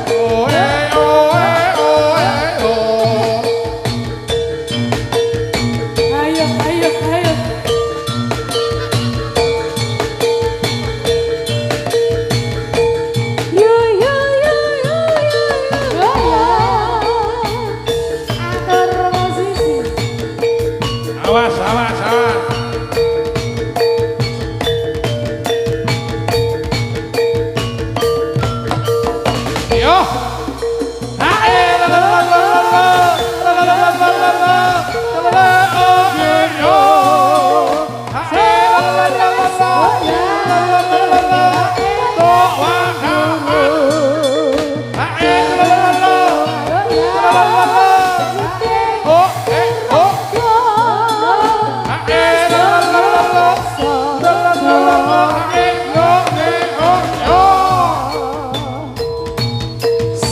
Oh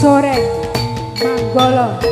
sore Manggolo.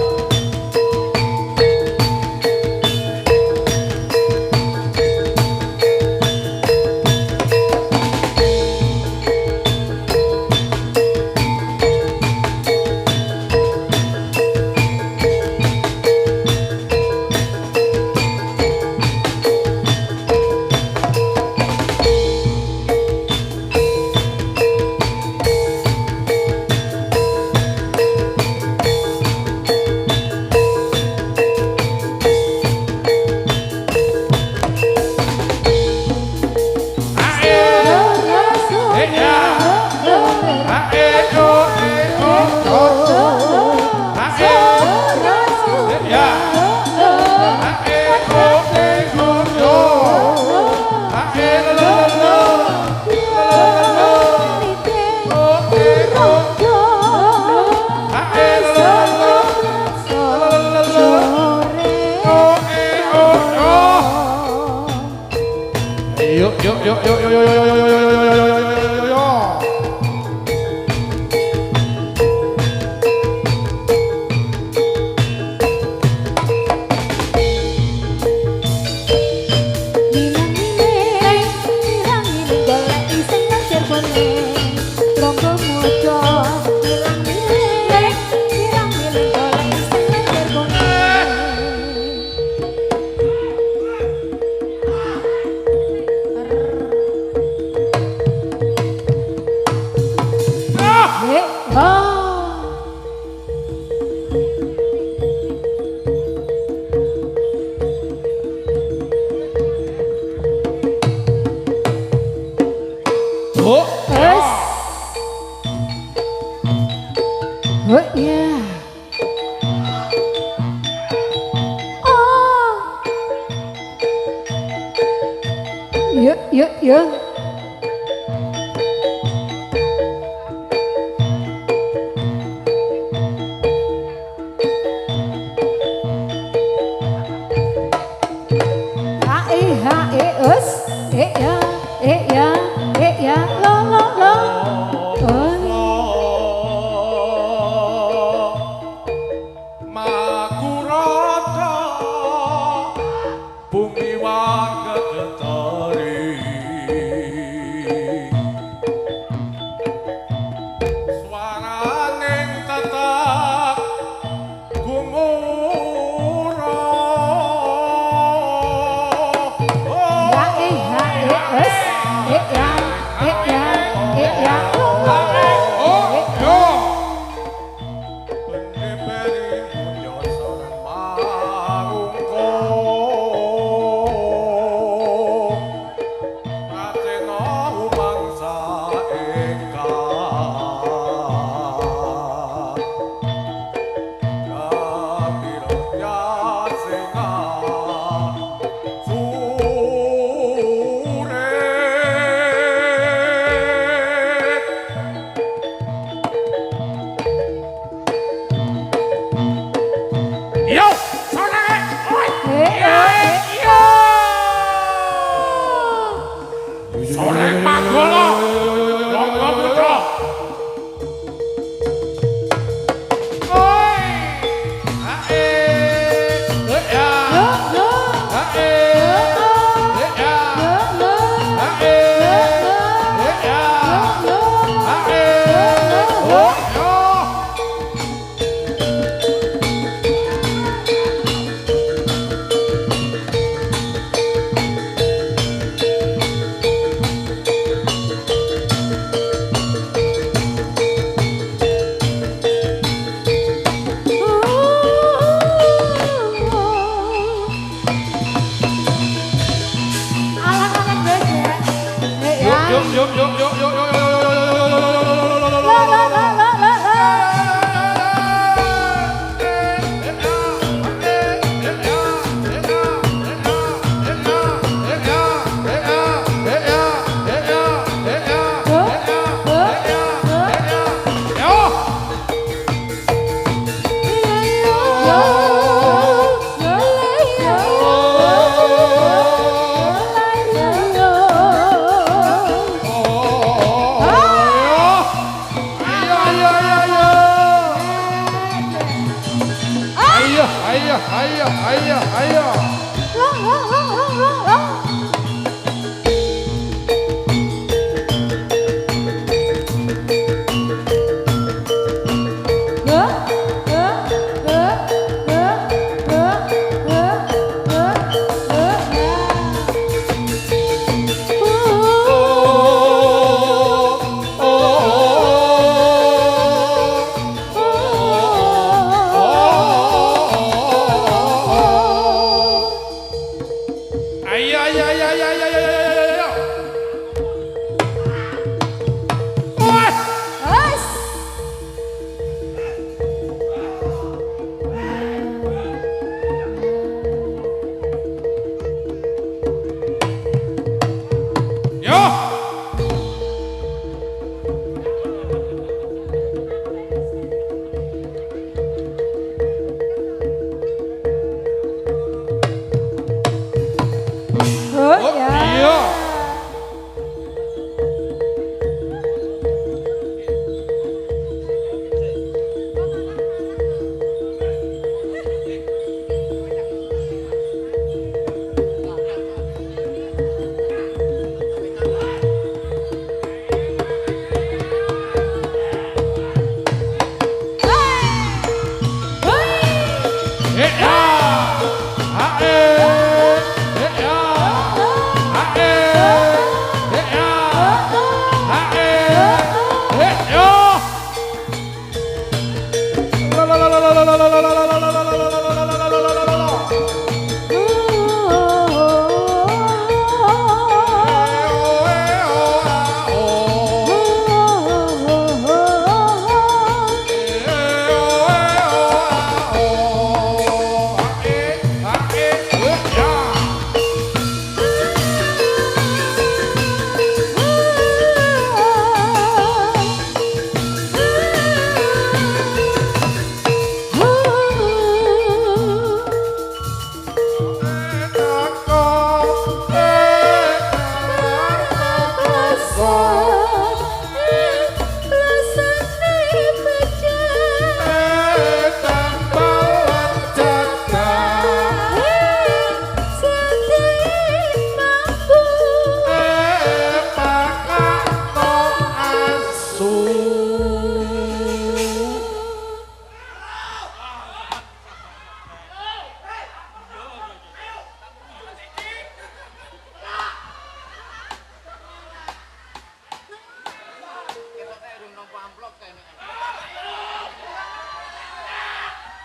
ayo, ayo, ayo. Ayo, ayo, ayo, ayo, ayo, ayo, ayo, ayo. Wes. Wes. Yo. Oh ya. Iya.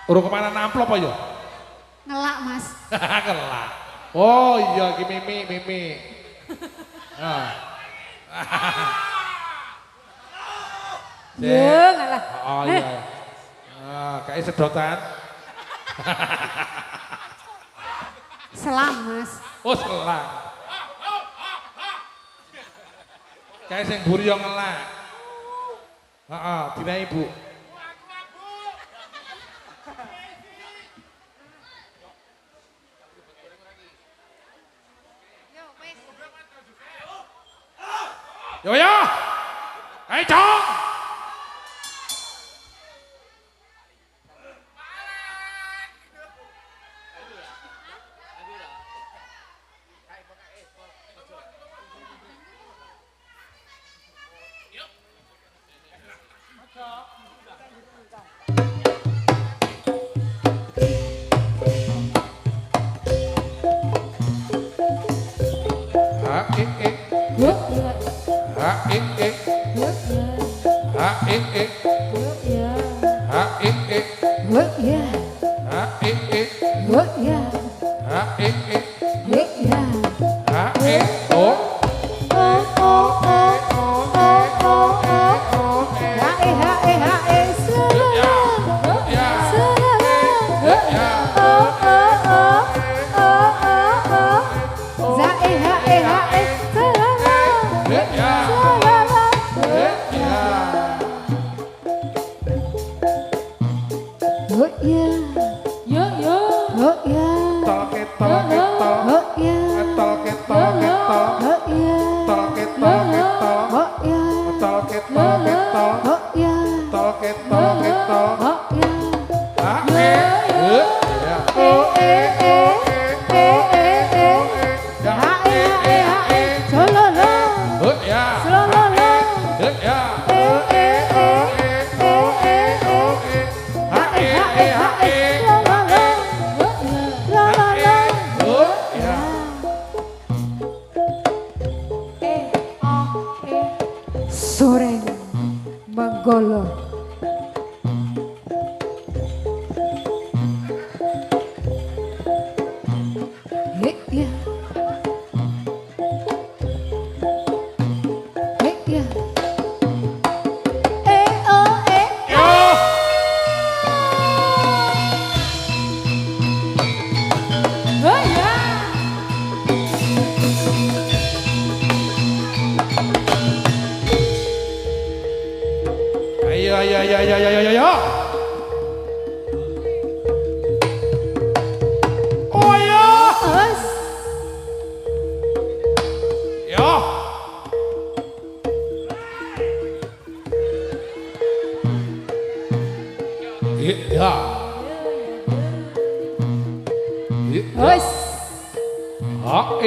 Urung kemana amplop ayo? Ngelak mas. Kelak. Oh iya, ki mimi, mimi. Ah. Ya ngalah. Oh iya. Ah, kayak sedotan. Selam mas. Oh selang. Kayak sing buri yang ngelak. Heeh, dina ibu. Yo yo. Ayo cong. Oh Soreng menggolo. Ya. Ya. Ayo. Oh ya. Ya. Ya. Wes. Oh.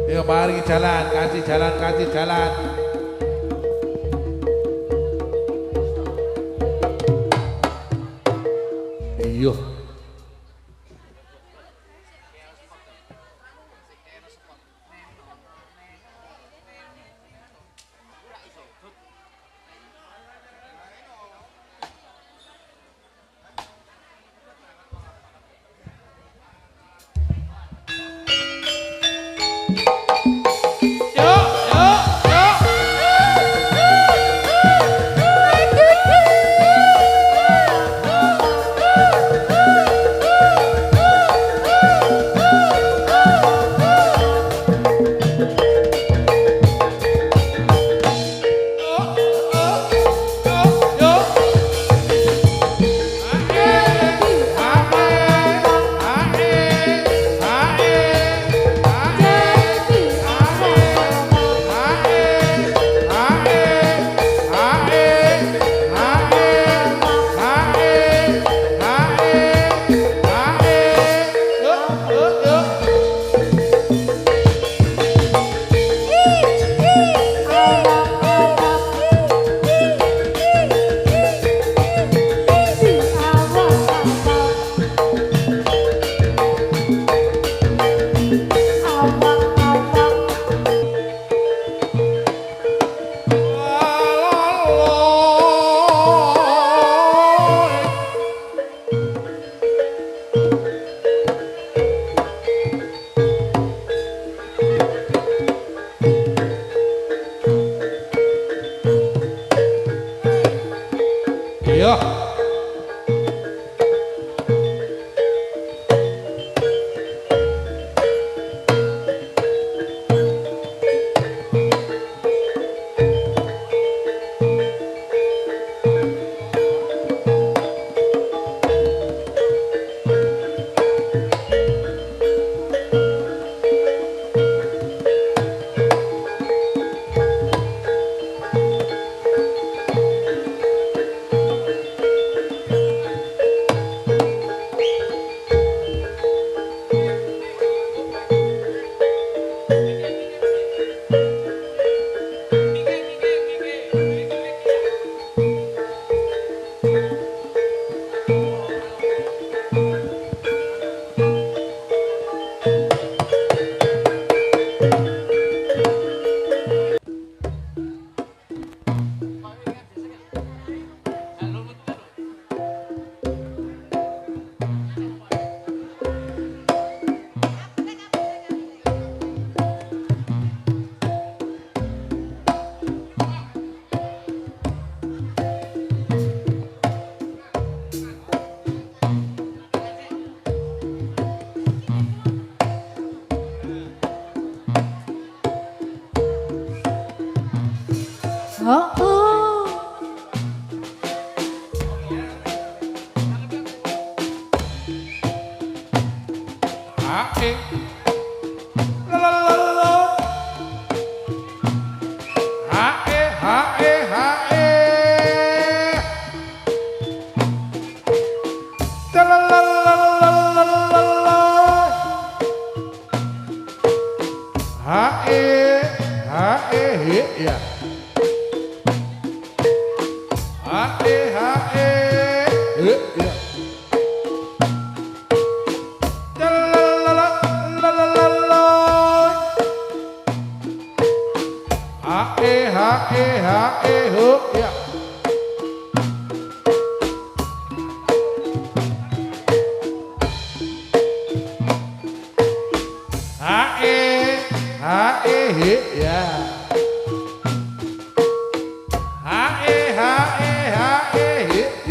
Ayo mari jalan, kasih jalan. Iyo. he ya. He ya. Lalalala, lalalala. Ho ya. He ya. He ya. Ya.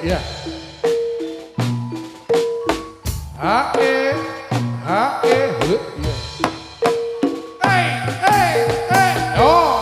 Ya. Oh.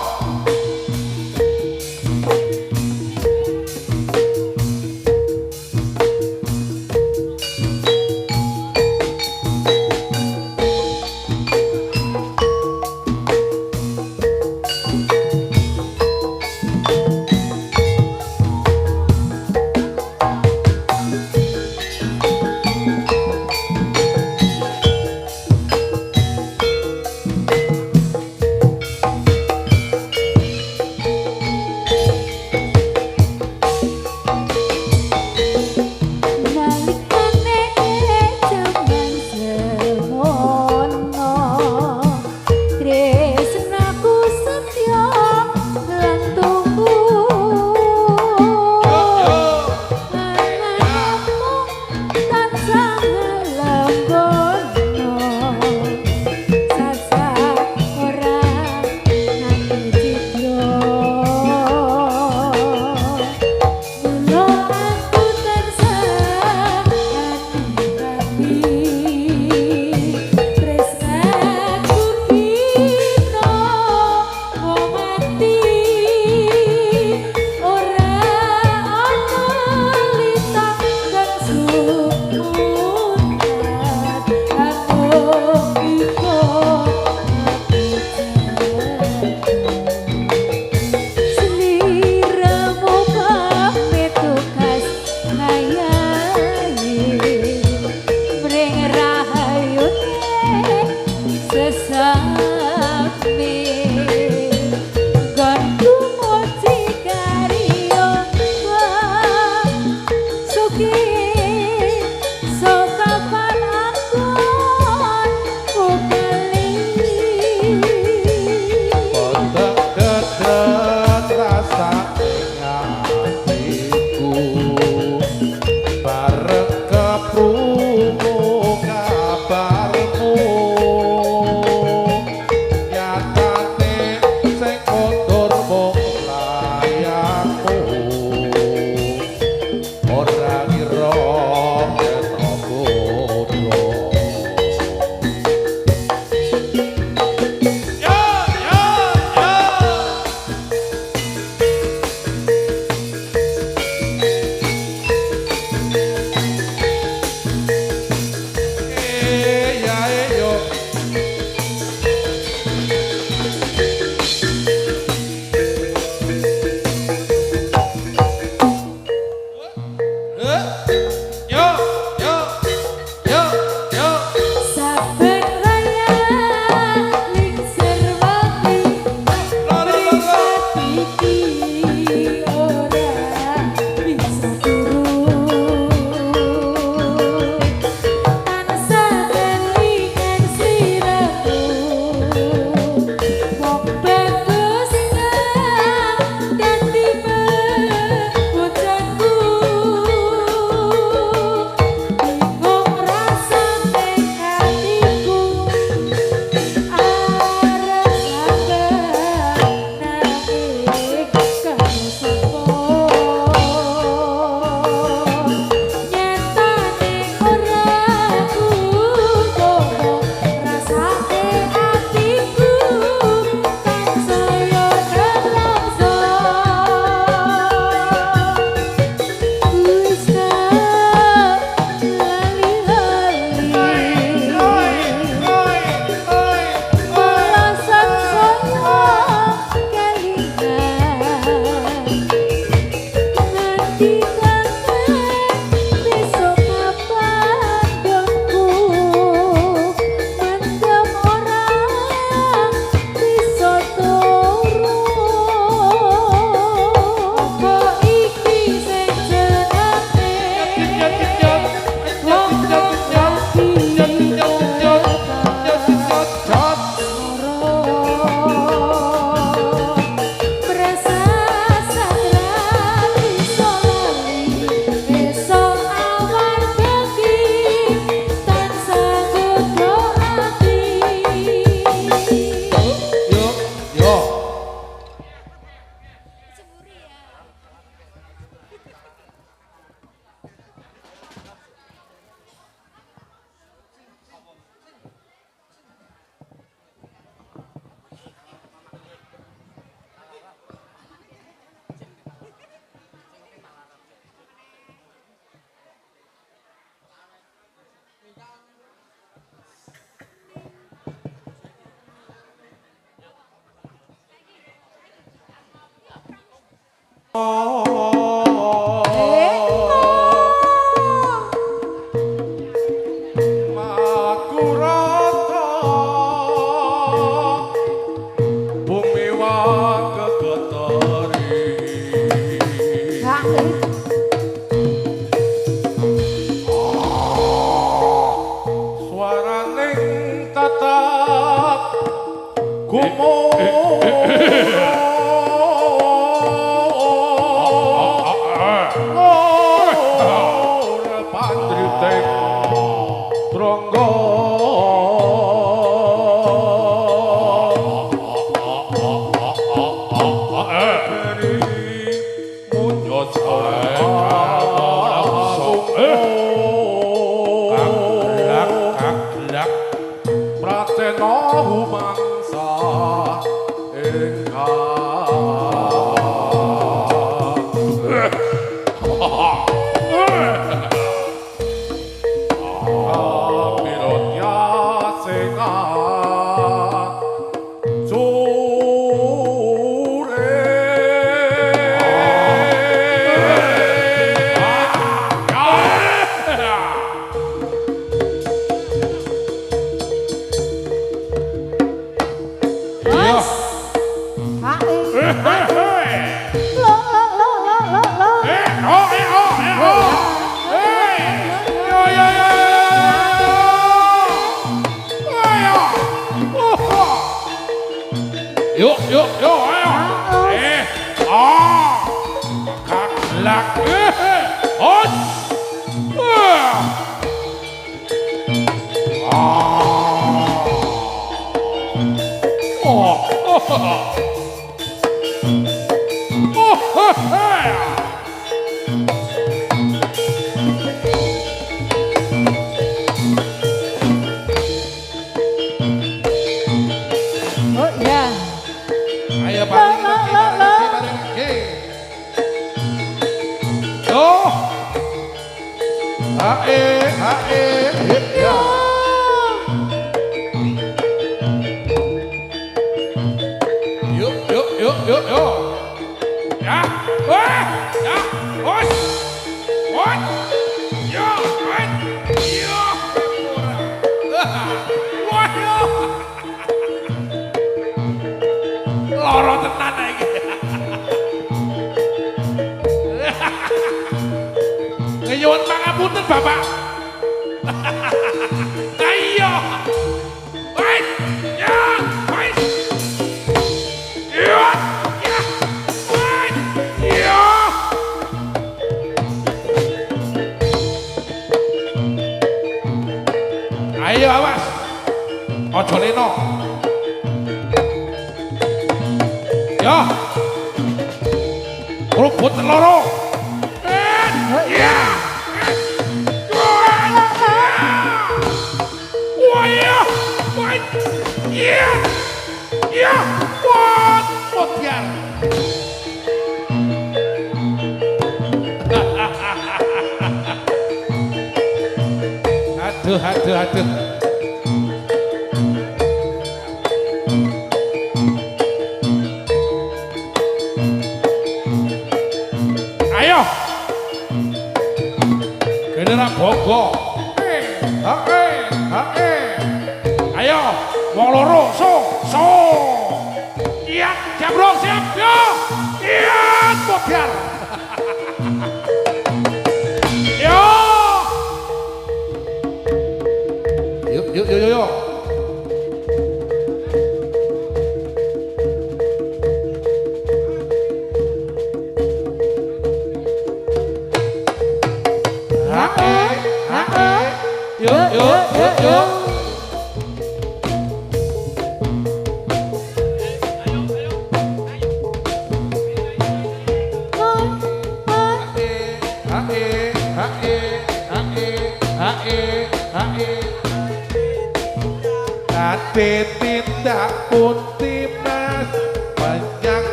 Ono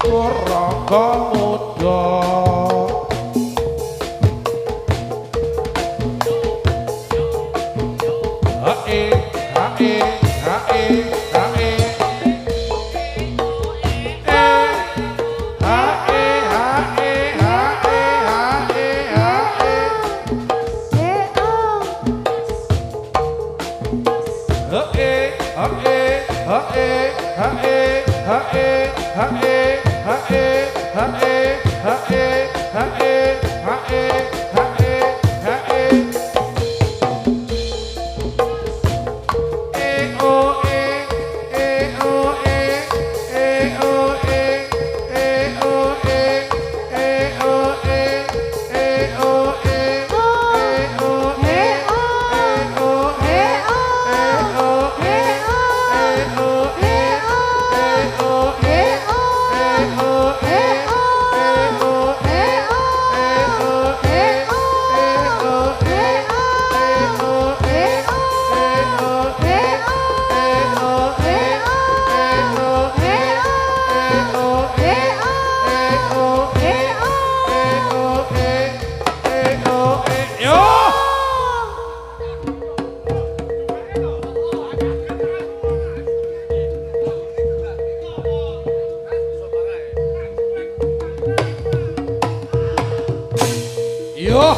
Purangga muda hae hae hae hae Yo.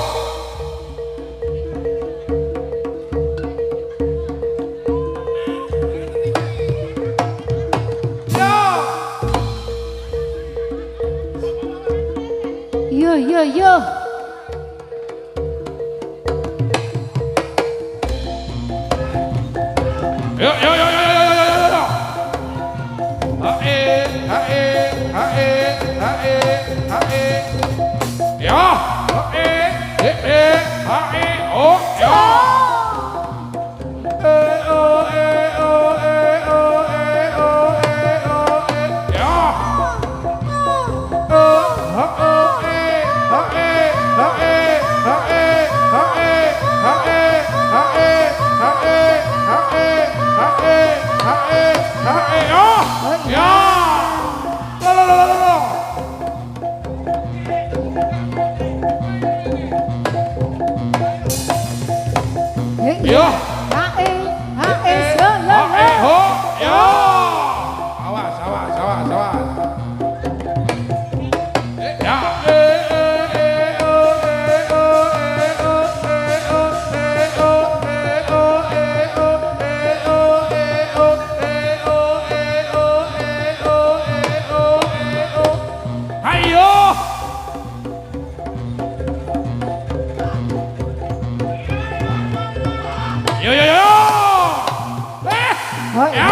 Yo yo yo. Yo yo yo yo yo yo yo yo. Hae hae hae hae hae. Ya. Hae hae oh ya. Yo. Hae hae solo. Hae ho ya. Awas awas awas awas. Ya. Ayo. Yo yo yo. Oh, Ya.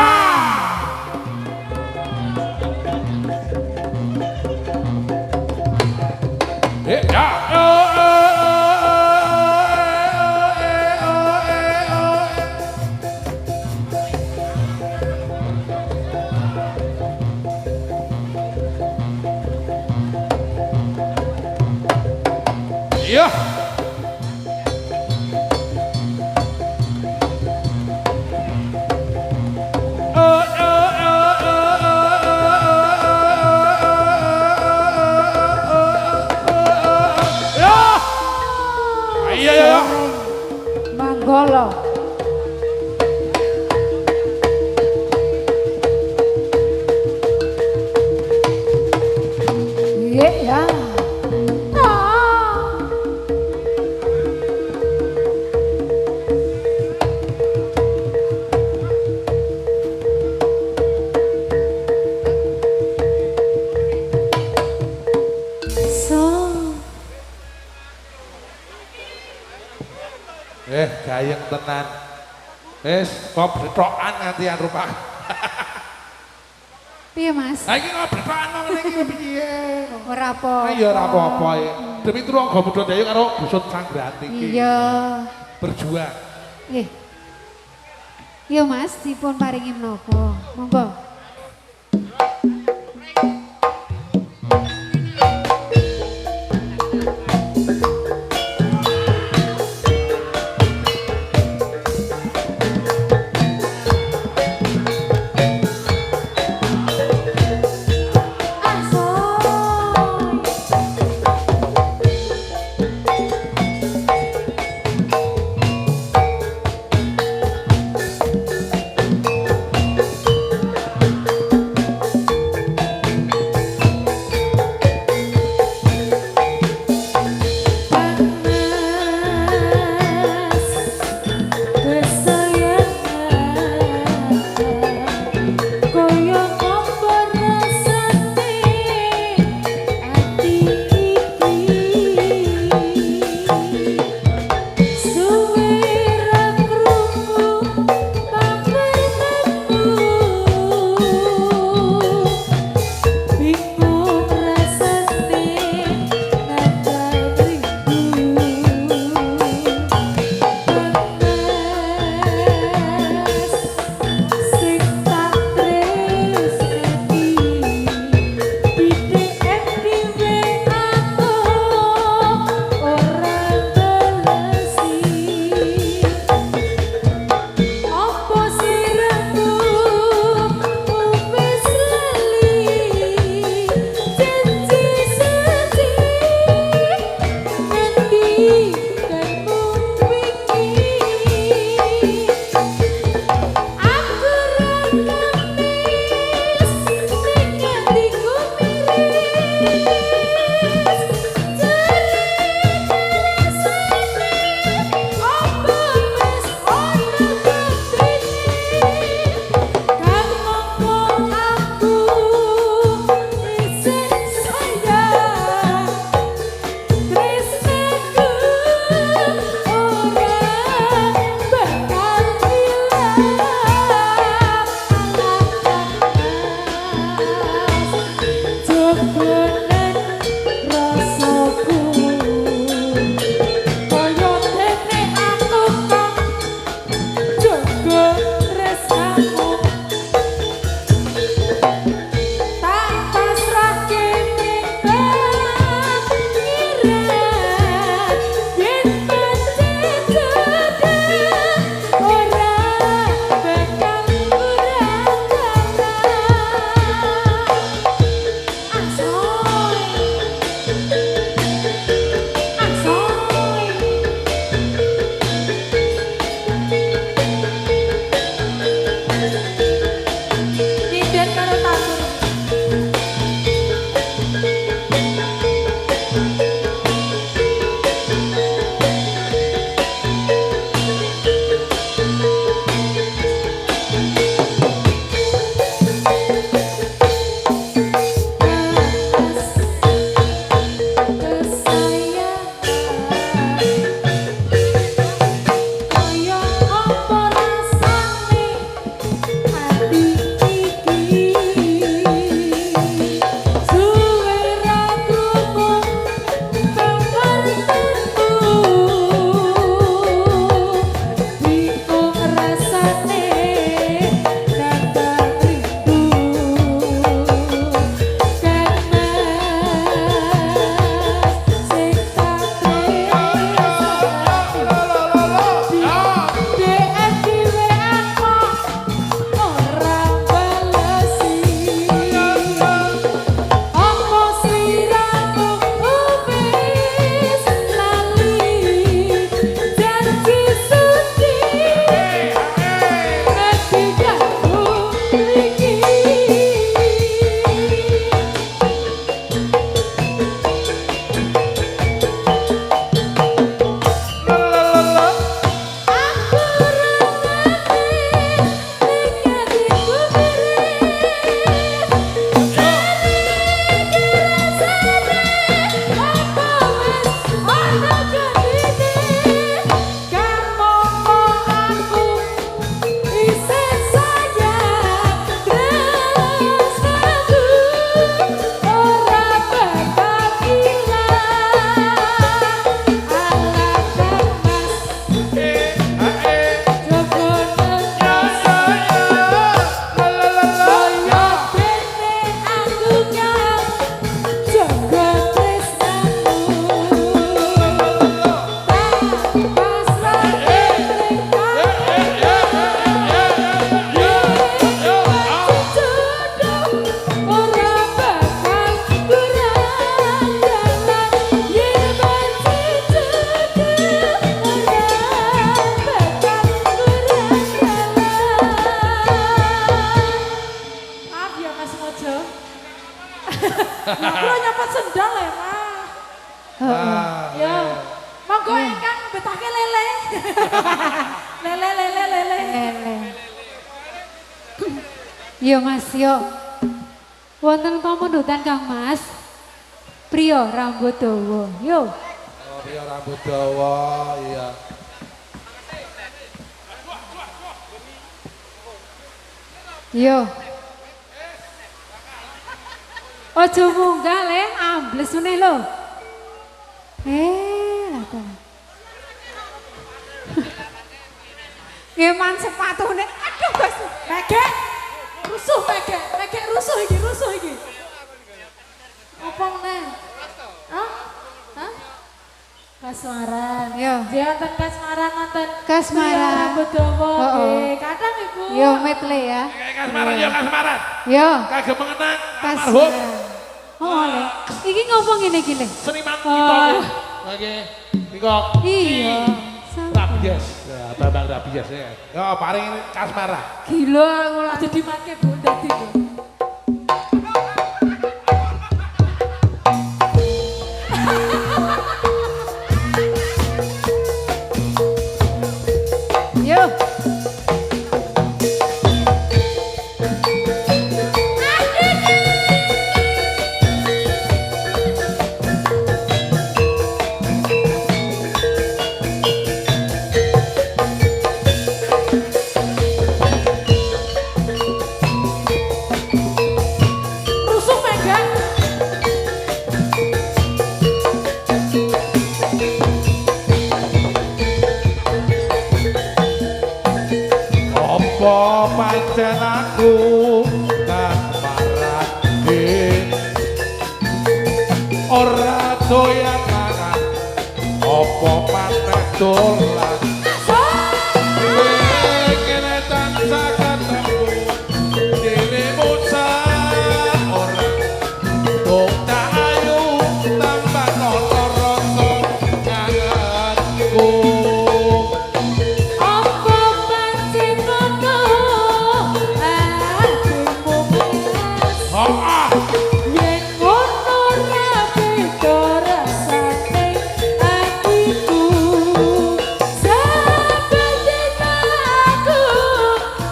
Ya. Iya. Iya iya. Manggolo. Iya ya. Gayeng tenan. Wis kok betokan ngantian rupak. Piye Mas? Ha iki kok betokan ngene iki piye? Ora apa. Ya ora apa-apa ya. Demi Turangga Muda Dayu karo Busut Sanggrati iki. Iya. Berjuang. Nggih. Iya Mas, dipun paringi menapa? Monggo. Aso Kulo nyopot sendal ya, Mas. Ya. Monggo ingkang betake lele. Lele. Yo Mas, yo. Wonten pamundutan Kang Mas. Priya rambut dawa. Yo. Oh, priya rambut dawa, iya. Yo. Ojo munggah le, ambles meneh lho. Lah to. Ngeman sepatune. Aduh, Mas. Megek. Rusuh megek. Megek rusuh iki. Apa meneh? Hah? Hah? Kasmaran. Yo. Wonten kasmaran wonten. Kasmaran. Rambut dawa nggih. Oh. Kadang Ibu. Yo metle ya. Kasmaran, yo kasmaran. Yo. Kagem mengenang almarhum Kasmaran. Oh, le. Iki ngopo ngene iki, Le? seniman kita. Oke. Nikok. Iya. Rabies. Ya, Bambang Rabies ya. Yo paring kasmaran. Gila aku lah. Aja dimatke Bu dadi. doyan mangan apa maneh dolan kene tansah ketemu dirimu ora tok tak ayu tambah ana rasa kangenku Apa pancen ngono atimu mas ah yen ngono ra beda rasane atiku saben aku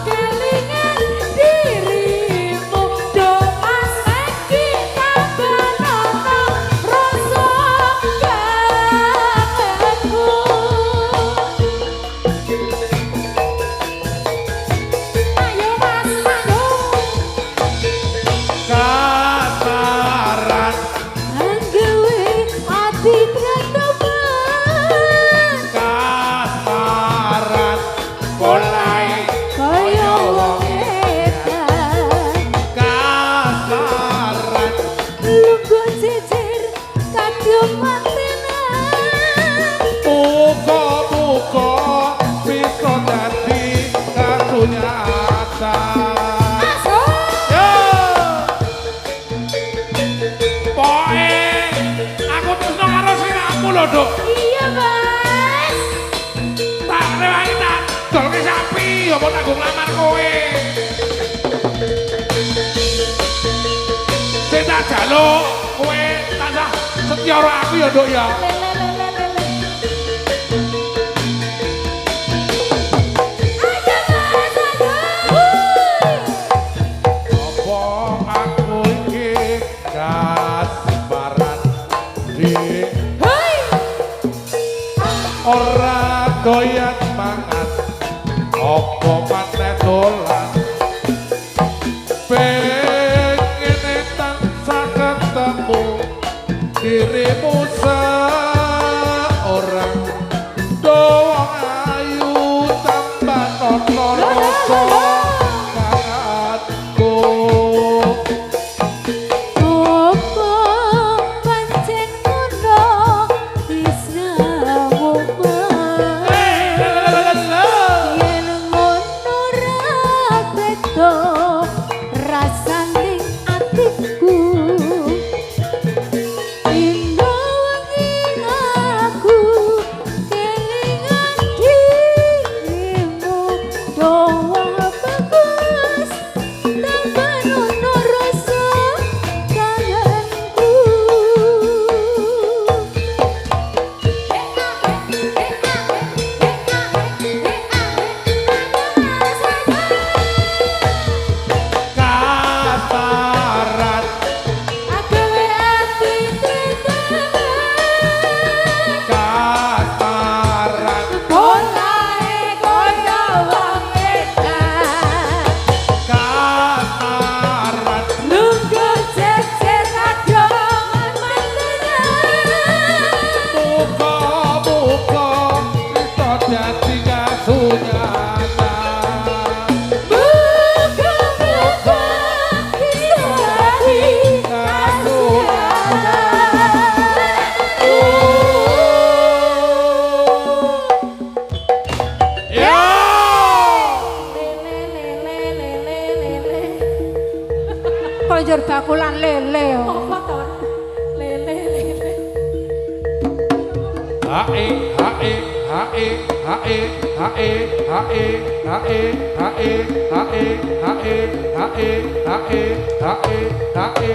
kelingan dirimu do mas iki kabanono rasa kangenku Ayo mas, ayo. kasaran Anggawe ati trenemen kasaran mulai kaya wong edan kasaran lungguh jejer kadung mantenan muga-muga bisa dadi kasunyatan yo poe aku tresno karo sliramu lho Duk iya mas tak rewangi tak dolke sapi ya mau tanggung lamar kowe sing tak jaluk kowe tansah setya karo aku ya Duk ya lelelelelele ayo mas ayo apa aku iki kasmaran di hei ora doyan mangan apa maneh dolan pengen tansah ketemu dirimu seorang doang ayu tambah nono rasa kangenku Apa pancen ngono tresnamu mas yen ngono ra beda rasane atiku Dino wengi aku kelingan dirimu doang bagus tambah nono rasa kangenku kasaran Agawe ati trenemen kasaran Polahe kaya wong edan kasaran Lungguh jejer kadongan mantenan muga-muga bisa dadi kasunyatan Muga-muga bisa dadi ya Kok njur bakulan lele. Apa to? Lele. hae hae hae hae hae hae hae hae hae hae hae hae hae hae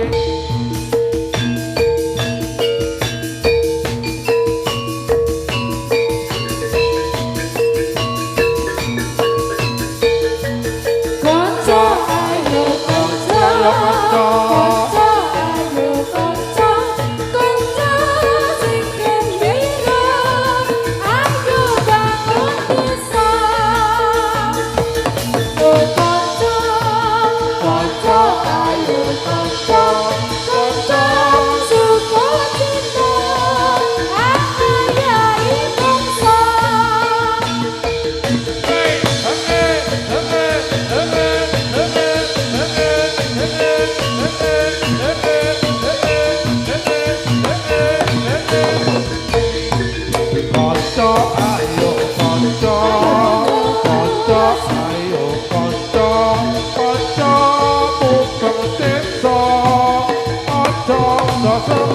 Kanca ayo kanca Ayo kanca. Kanca ayo kanca Kanca sing gembira Ayo bangun desa Oh kanca Kanca ayo kanca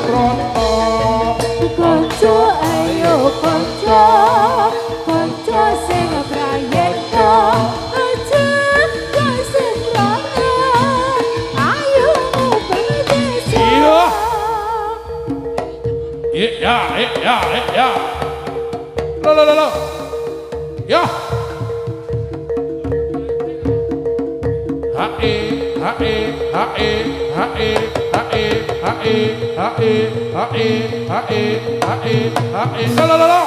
Proto Konco ayo konco konco sing prayekto aja kesemrangan ayo berdesa Iya. Ya. Lo. Ya. Hae. Lo.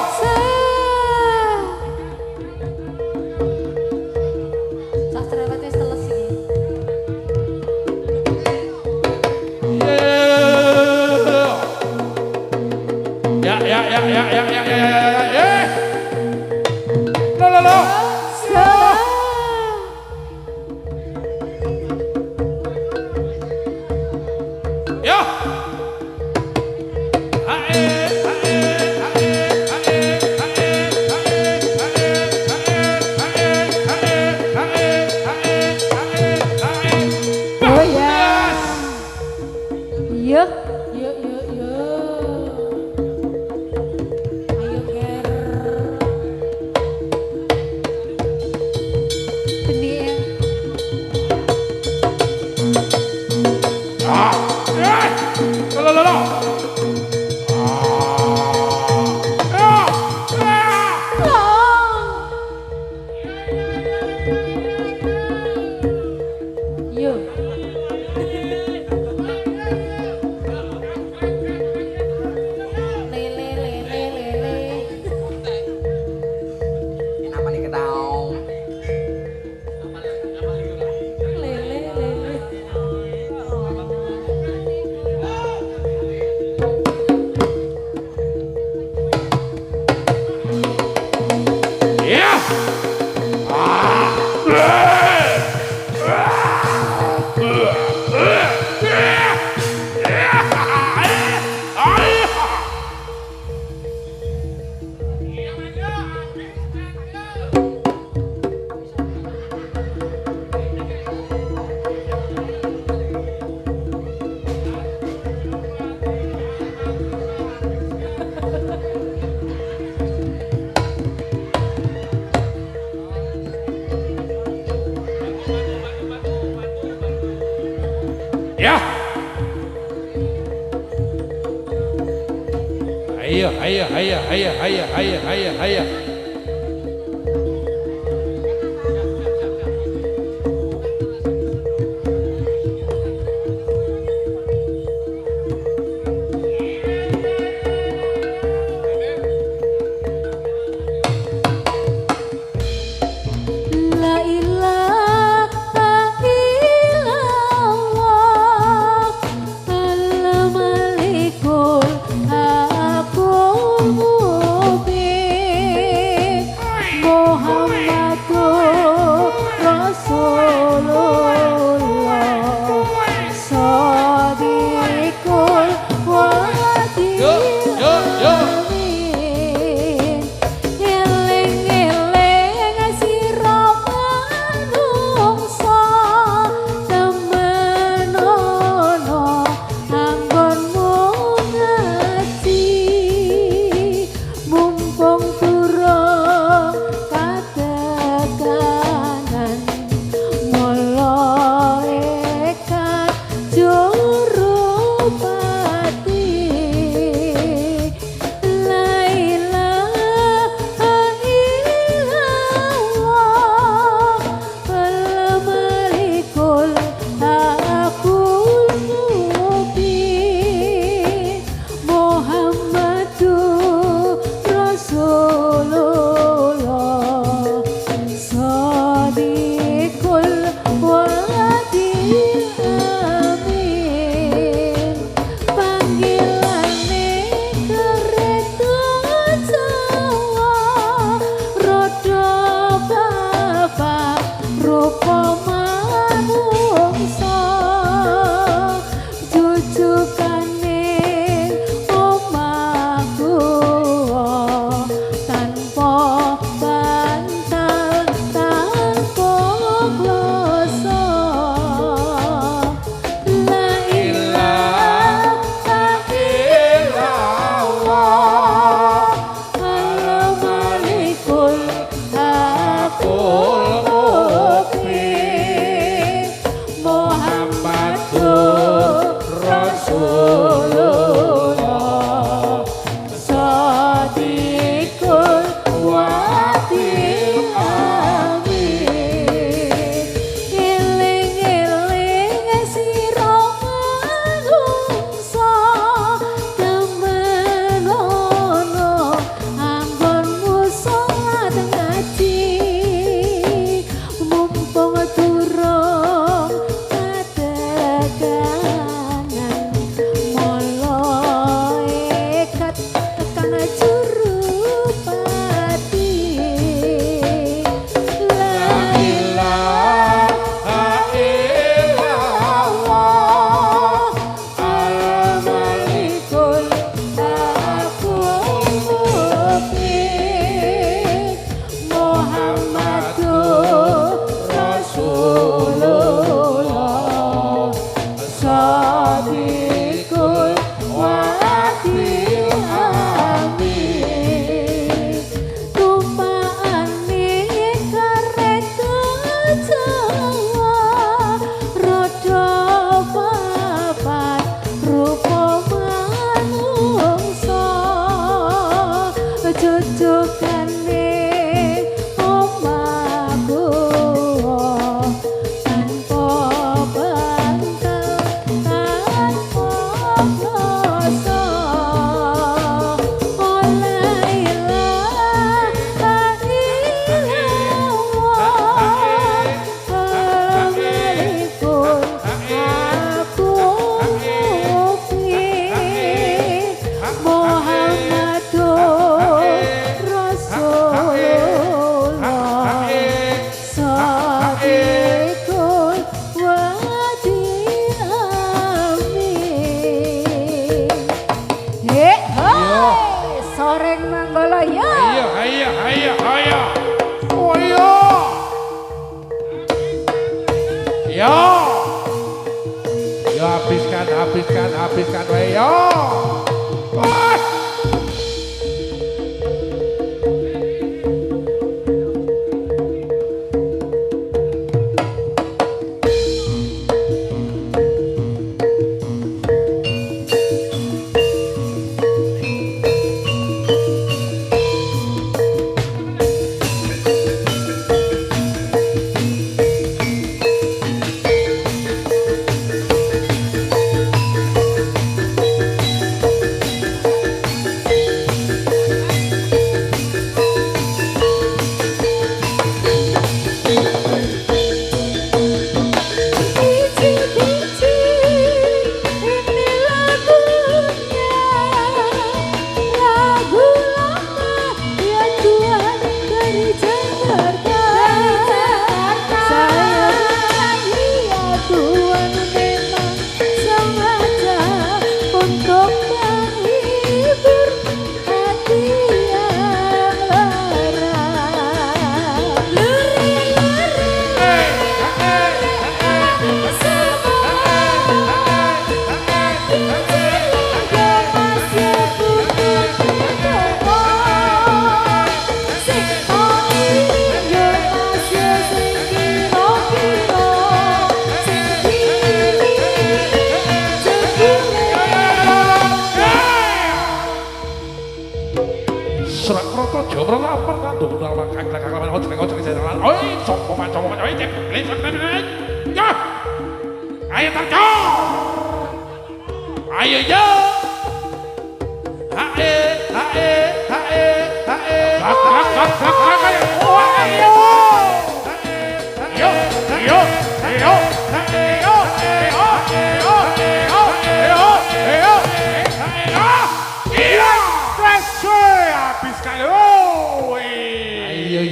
Sastrawati teles iki Ya. Lo. Ya. oh ya yo ayo ker benih ya Lo. yo lele Kenapa nih kedaung? lele Ya. Ya. Ayo. La ilaha illallah Al-Malikul Hakul Mubin Muhammadur Rasulullah Shadiqul Wadil Amin Eling-eling sira manungsa temenono anggonmu ngaji mumpung durung katekanan malaikat juru pati la ilaha illallah al-malikul hakul mubin Muhammadur Rasulullah Shadiqul Wadil Amin Panggilane kereta Jawa Rodo bapak rupa manungsa jujukane omahku tanpa bantal tanpa kloso la ilaha illallah habiskan wae yo. Wah.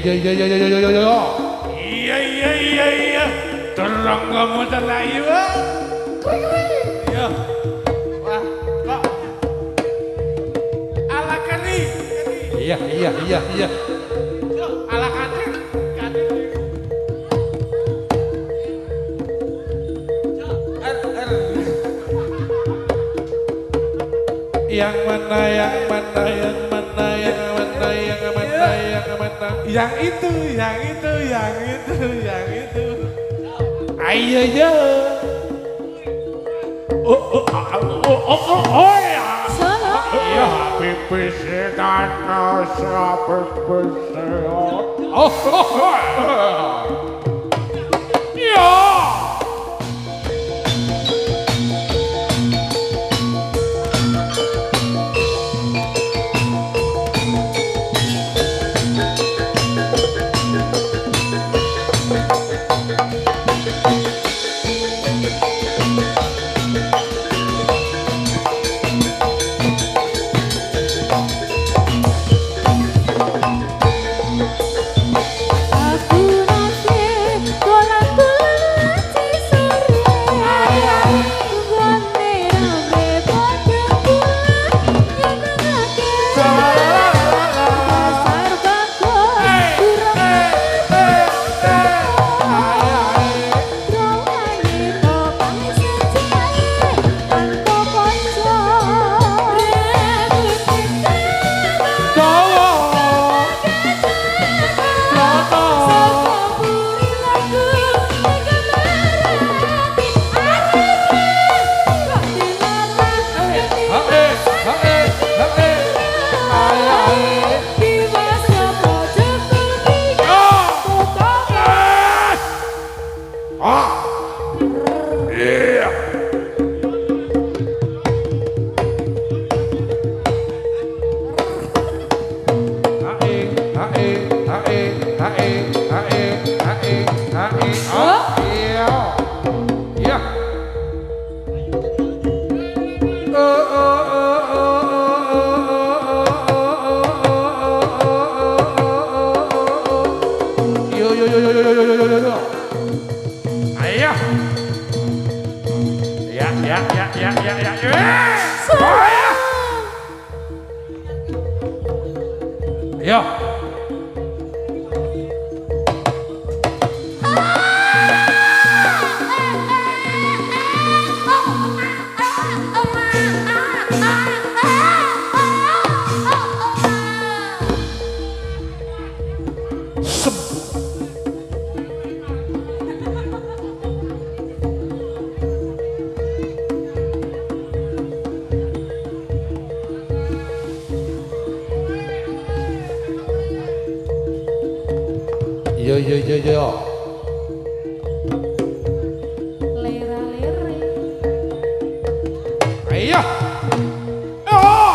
Ayo terjun, ayo yo, hae, iya, terang kamu terlayu, iya, wah, kok, ala kali, Iya. ala kadir. Yang mana? Yang itu. Ayo ya. Oh ya. Salah. Iya, pipis dan nasa pipis. Oh. Iya. Aku nanti Yo. Lera-lere. Ayo. Oh.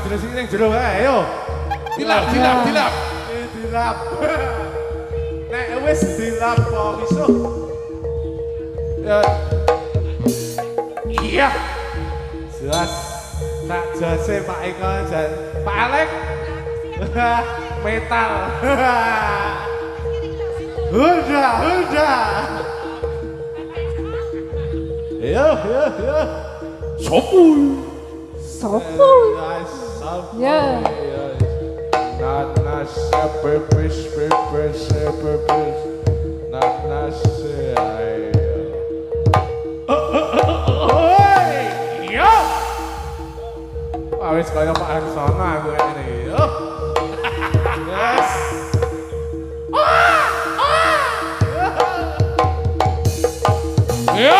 Dilesing ning jero wae yo. Dilap. Dilap. Nek wis dilap kok iso. Ya. Iya. Jelas. Tak jase Pak Eko jan Pak Alek. Metal. Udah. Yo. Sopul. Ya. Nana sepepes. Nana Yo. Wis kaya Pak Arsana aku ngene iki. Yo. Yes. Ya.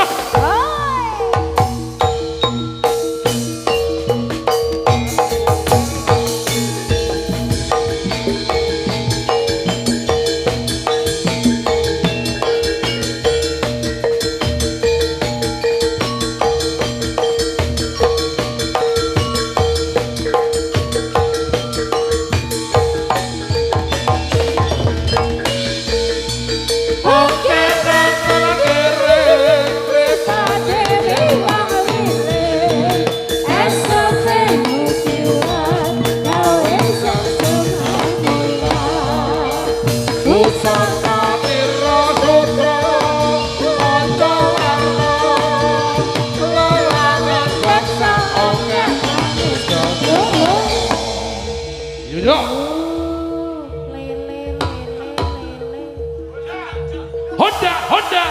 Yo. Honda.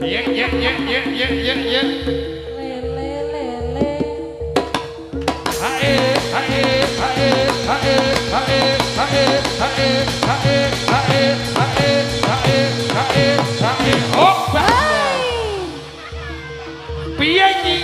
Yeah. Oh, piye iki?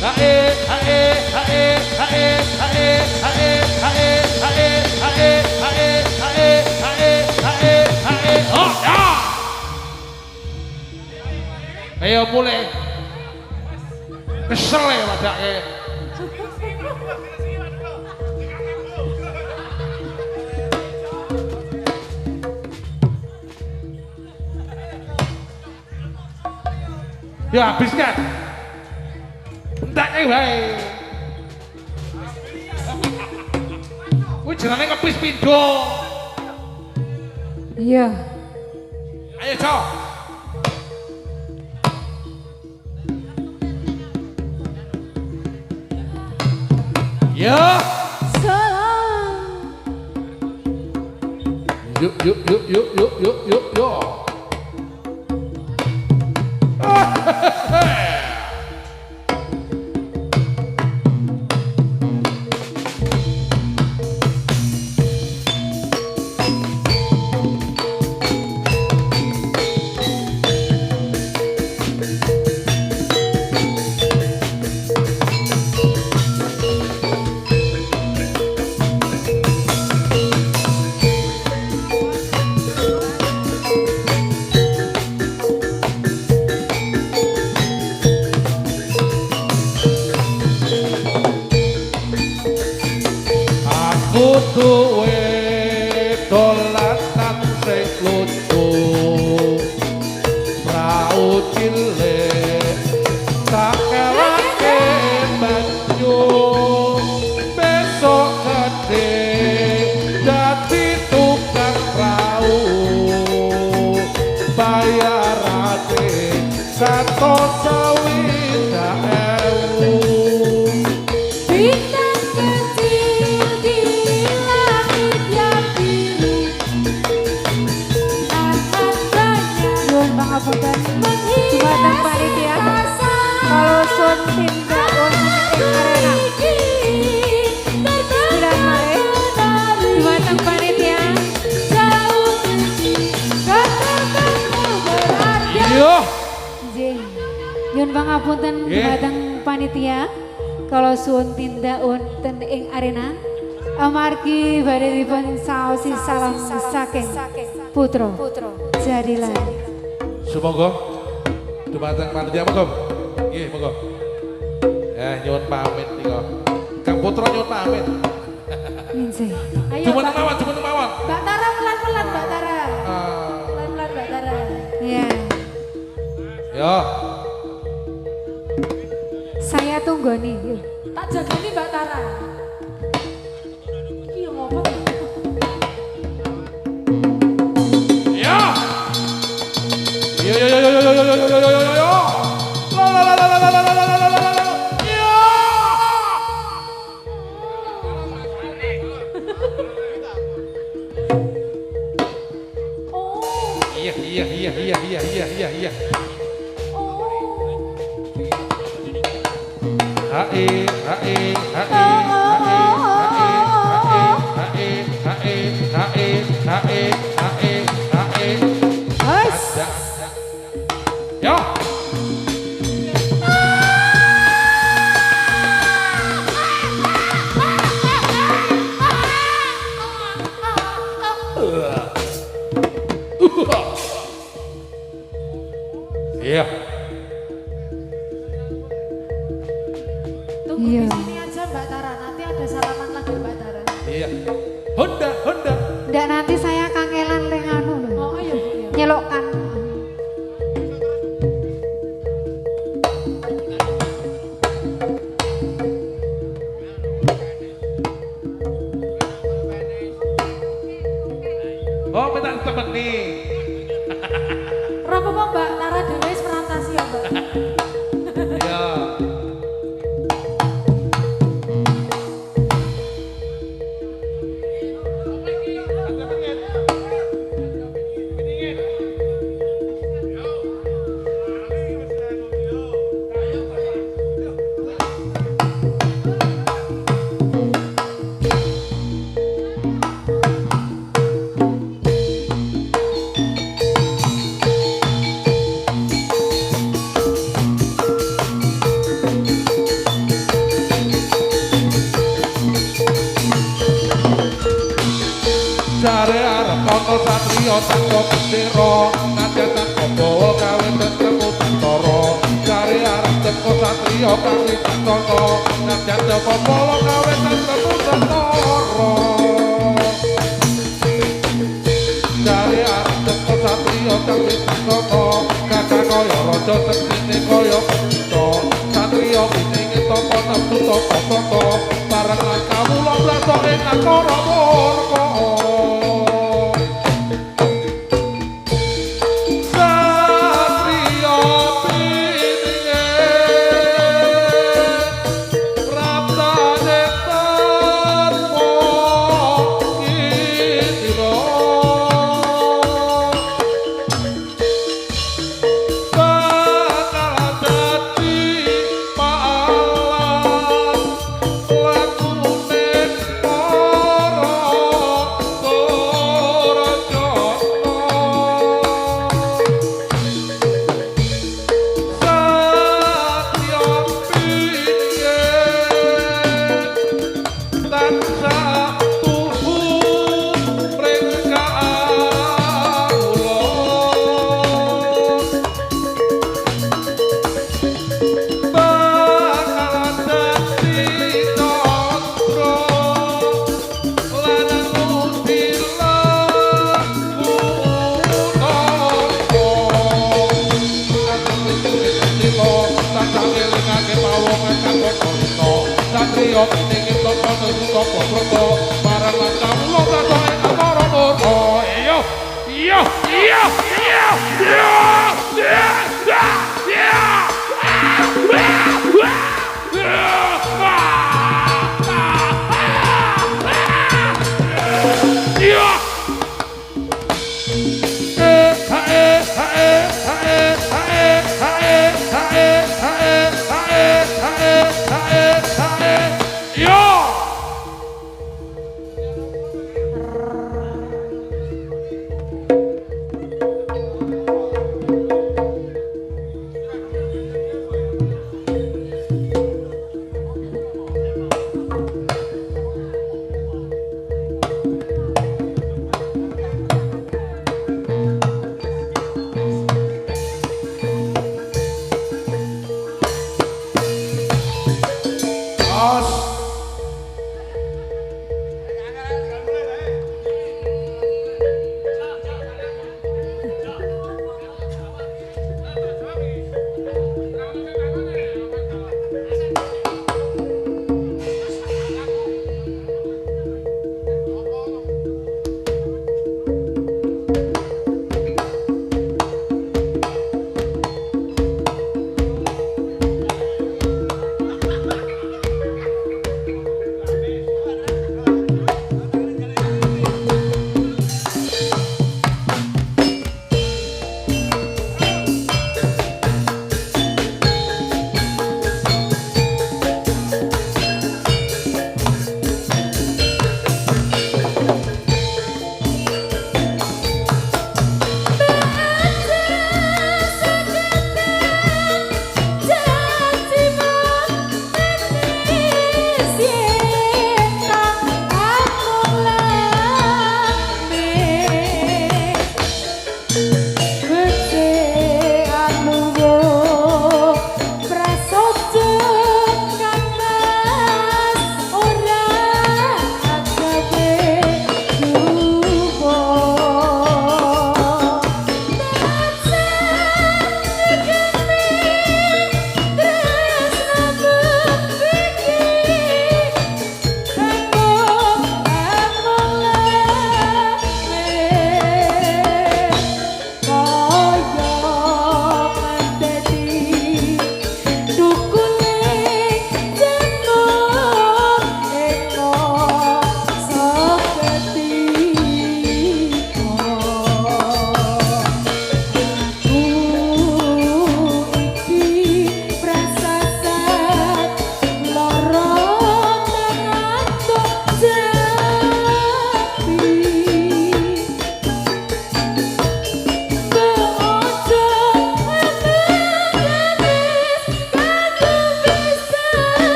Hae, hae, hae, hae, hae, hae, hae, hae, hae, hae, hae, hae, hae, hae. Oh, ya. Ayo mulai. Kesel ya padake. Ya habiskan. Entaknya wae. Kuwi jenenge kepis pindho. Iya. Ayo, Cok. Ya. Salam. Yuk, yuk, yuk, yuk, yuk, yuk, yuk, yuk. Duwe dolanan sing lucu prau cilik tak kelake banyu besok gede dadi tukang prau bayarane 120.000 Bintang kecil di langit yang biru akan banyak Nuwun pangapunten. Dumateng panitia. rasa Kalau sun tindak wonten ing arena. Bulan Maret. Dumateng panitia. jauh katakanmu berharga. Iya. Nggih. Nyuwun pangapunten Nggih. dumateng panitia. Kalau suwun tindak wonten ing arena. Amargi badhe dipun saosi salam saking putra Jadilan. Semoga dumateng panitia monggo. Nggih, monggo. Nyuwun pamit nika. Kang Putra nyuwun pamit. Nggih. Ayo Cuma Mbak, mawon, cuma mawon. Mbak Tara pelan-pelan Mbak Tara. Ah, Pelan-pelan Mbak Tara. Ya, ya. saya tunggu nih. Yuk. Tak jaga nih Mbak Tara. Iki yo ngopo? Ya. Yo yo yo yo yo yo yo yo yo yo yo yo. La la la la la la la la la la la la. Ya. Oh, Iya iya iya iya iya iya iya iya. oh. Hae hae hae hae hae hae hae hae hae hae. Hus. Ya. Iya. Tunggu Iya. di sini aja Mbak Tara. Nanti ada salaman lagi Mbak Tara. Iya. Honda, Honda. Ndak nanti saya kangelan leng anu lho. Oh iya Bu ya. Nyelokkan. Oh, minta temen nih. Rapopo Mbak Tara dhewe wis perantasi ya Mbak. Iya. ana satriya tanpa bendera nadyan tanpa bawa gawe tetemu tentara jare arep teko satriya kang ditantana nadyan tanpa bawa gawe tetemu tentara jare arep teko satriya kang ditantana kakang kaya raja tekine kaya kita satriya wingi tapa nepsu tapa bareng lan kawula blasa ing angkara murka Satrio peningin toko nusu toko proto barang lan kawula blasa ing angkara murka iya iya iya iya iya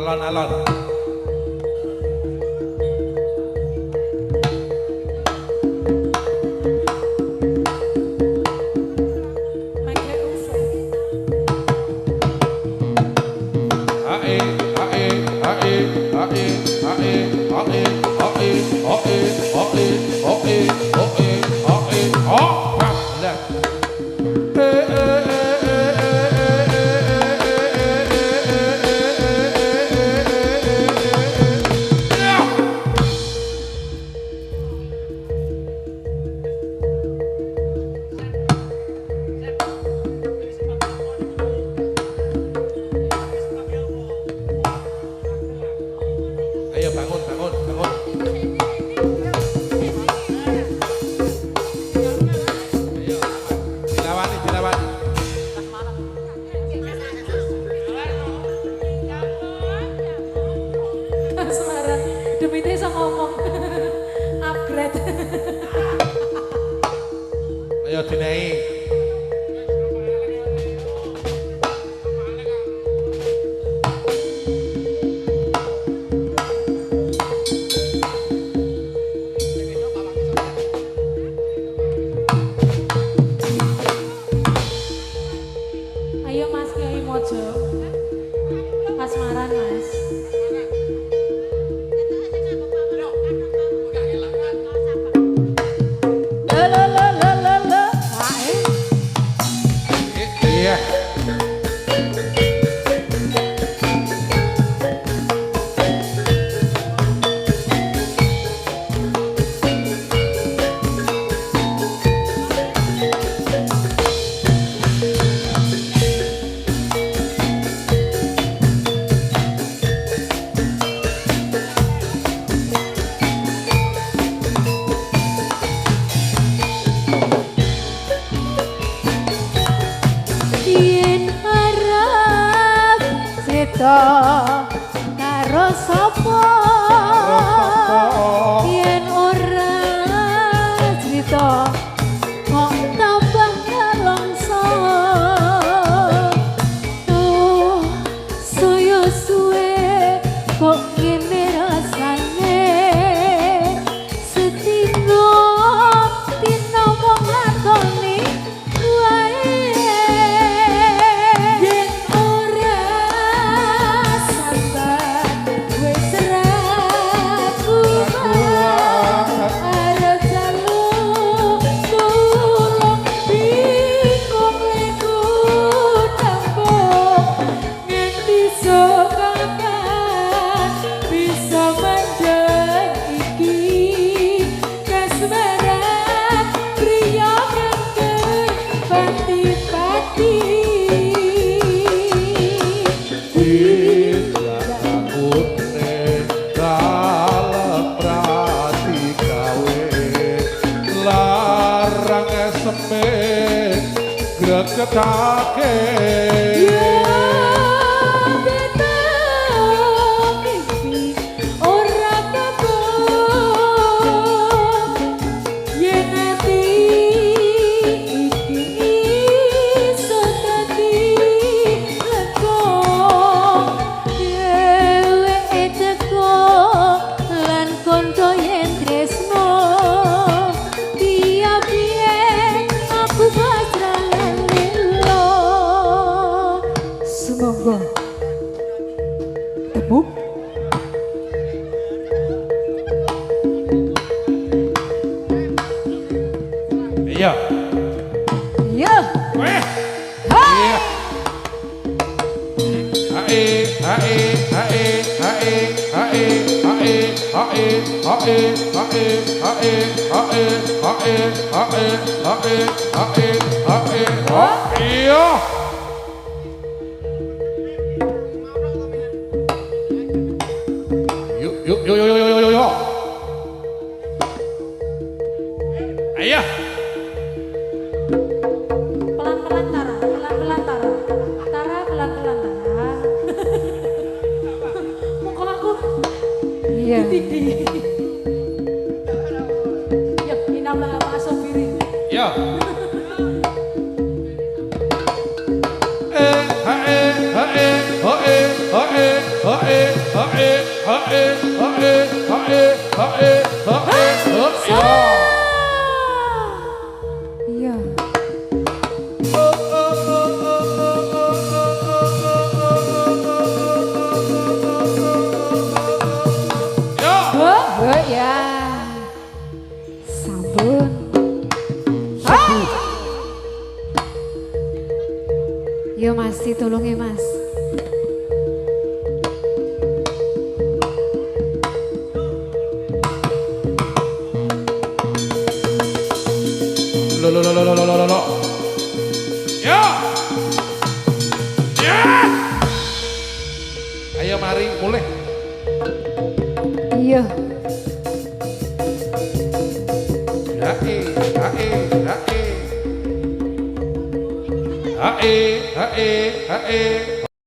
Alon-alon. Make UFO. Ae, ae, ae, ae, ae, ae, ae, ae, ae, ae, ae, ae, oh, lah. Ayo bangun, bangun, bangun. Ayo, dilawani, dilawani. Semarang. Demi itu bisa ngomong. Upgrade. Ayo dinai. Ayo Mas Kiai Mojo. Kasmaran Mas. Iya. Yen arep seta karo sapa yen ora cerita kok tambah nelongso tuh saya suwe kok ngene rasane setino tino mong ngatoni wae yen ora sabar wis ragu arep jalu tulung bingung leku tembok ngendi kapan bisa manjang iki kasmaran priya kangen pati-pati Bila takutne dalem prati gawe larang semen gregetake ora kabur yen ati iki iso dadi lego dheweke teko lan kondo yen tresno tiap yen aku pasrah lan lilo sumangga tebuk iya ya weh iya ae ae ae ae ae ae ae ae ae ae ae ae ae ae ae ae oh iya yuk yuk yuk yuk yuk yuk yuk ayo Pelan-pelan Tara, pelan-pelan Tara. Tara pelan-pelan Tara. Mongko aku iya Didi. Ya, inama Pak Sobiri. ya hae hae hae hae hae Ayo mari mulih. Iya. Hae, hae, hae. Hae, hae, hae.